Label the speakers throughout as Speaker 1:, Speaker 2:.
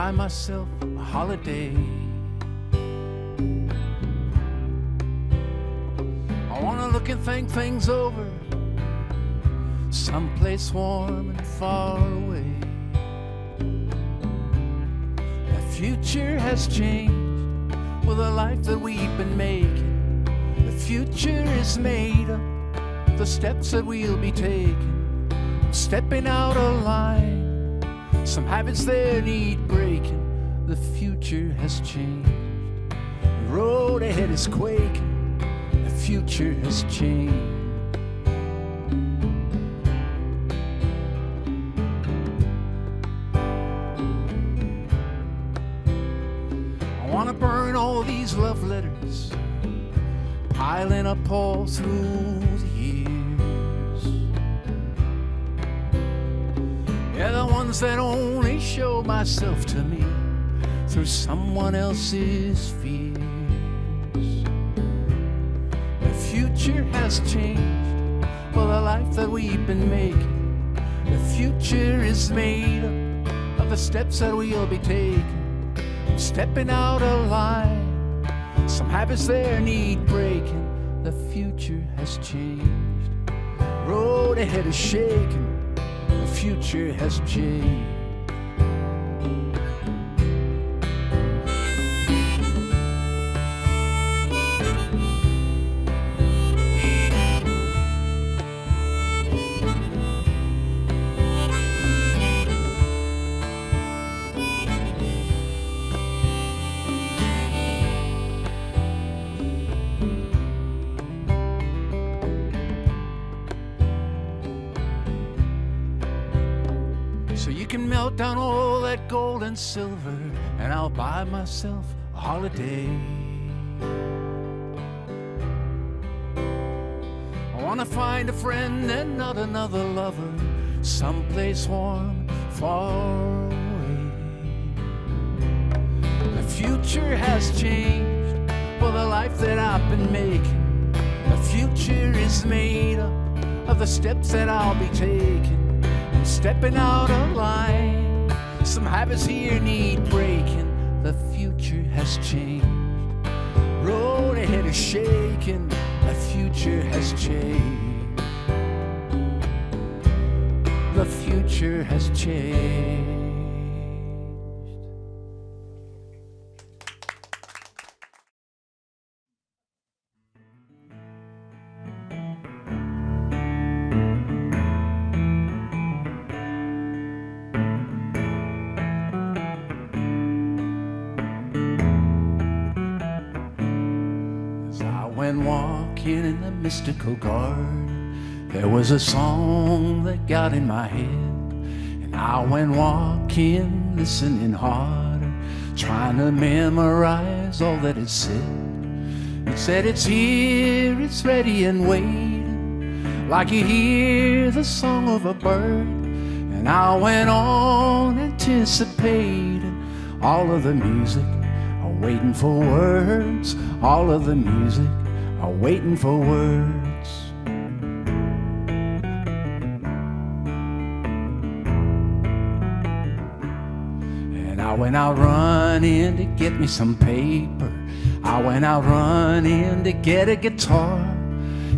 Speaker 1: buy myself a holiday. I wanna look and think things over, someplace warm and far away. The future has changed with the life that we've been making. The future is made up of the steps that we'll be taking. Stepping out of line, some habits there need breaking. The future has changed, the road ahead is quaking. The future has changed. I wanna burn all these love letters, piling up all through the years. Yeah, the ones that only show myself to me through someone else's fears. The future has changed for the life that we've been making. The future is made up of the steps that we'll be taking. Stepping out of line, some habits there need breaking. The future has changed, road ahead is shaking. The future has changed. So you can melt down all that gold and silver, and I'll buy myself a holiday. I wanna find a friend and not another lover, someplace warm, far away. The future has changed for the life that I've been making. The future is made up of the steps that I'll be taking. Stepping out of line, some habits here need breaking. The future has changed, road ahead is shaking. The future has changed, the future has changed. When walking in the mystical garden, there was a song that got in my head. And I went walking, listening harder, trying to memorize all that it said. It said it's here, it's ready and waiting, like you hear the song of a bird. And I went on anticipating all of the music, waiting for words, all of the music, waiting for words. And I went out running to get me some paper. I went out running to get a guitar,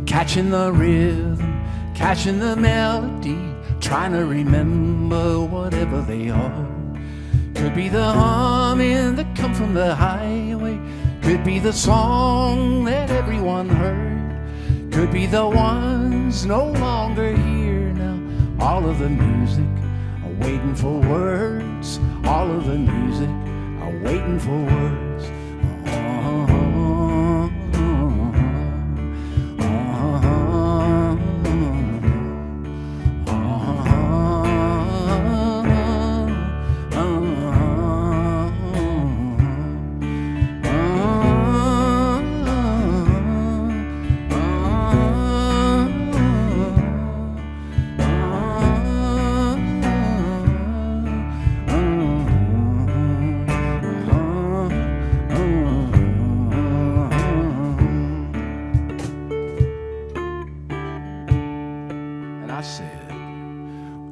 Speaker 1: catching the rhythm, catching the melody, trying to remember whatever they are. Could be the humming that come from the highway, could be the song that everyone heard, could be the ones no longer here now. All of the music waiting for words, all of the music waiting for words.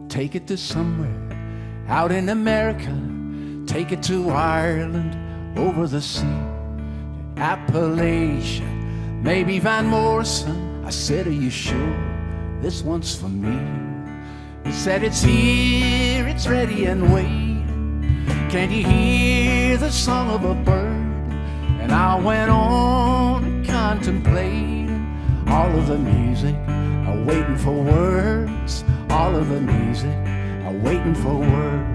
Speaker 1: Take it to somewhere out in America. take it to Ireland, over the sea, Appalachia, maybe Van Morrison. I said, are you sure this one's for me? He said, it's here, it's ready and waiting. Can't you hear the song of a bird? And I went on contemplating all of the music, waiting for words. All of the music, waiting for words.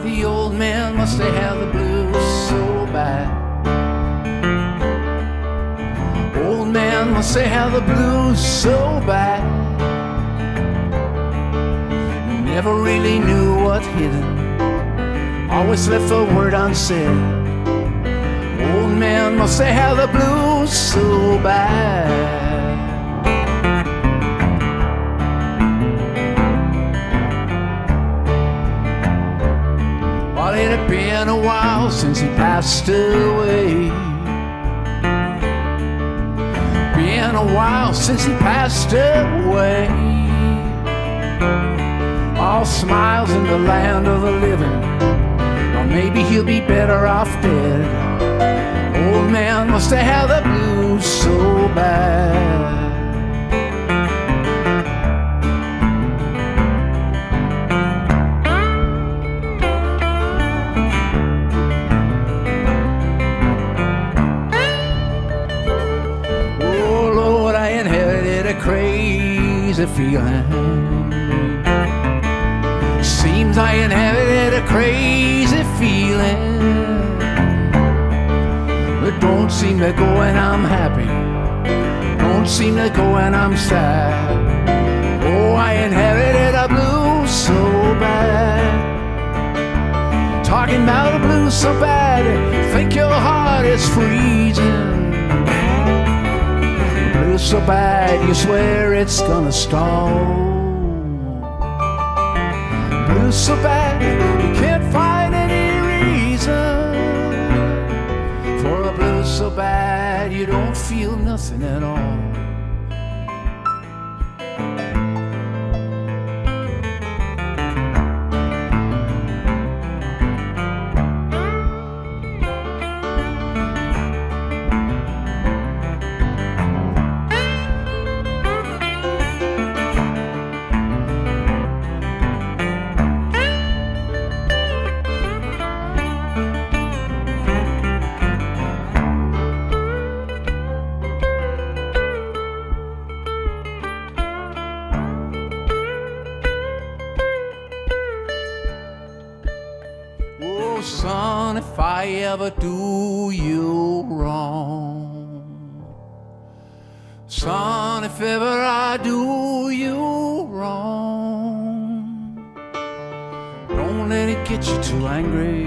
Speaker 1: The old man must have had the blues so bad. Old man must have had the blues so bad. Never really knew what hit him, always left a word unsaid. Old man must have had the blues so bad. It had been a while since he passed away. Been a while since he passed away. All smiles in the land of the living, or maybe he'll be better off dead. Old man must have had the blues so bad. Crazy feeling. Seems I inherited a crazy feeling. It don't seem to go when I'm happy, don't seem to go when I'm sad. Oh, I inherited a blues so bad. Talking about a blues so bad, think your heart is freezing. Blues so bad, you swear it's gonna stall. Blues so bad, you can't find any reason. For a blues so bad, you don't feel nothing at all. Son, if I ever do you wrong, son, if ever I do you wrong, don't let it get you too angry,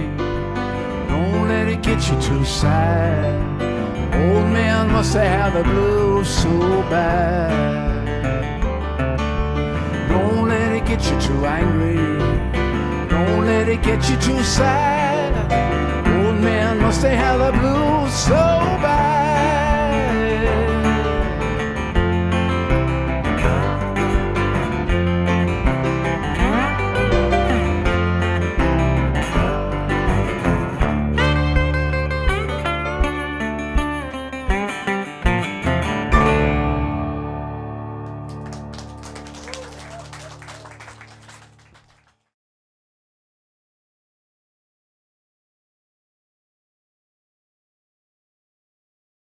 Speaker 1: don't let it get you too sad. Old man must have the blues so bad. Don't let it get you too angry, don't let it get you too sad. Old man must have the blues so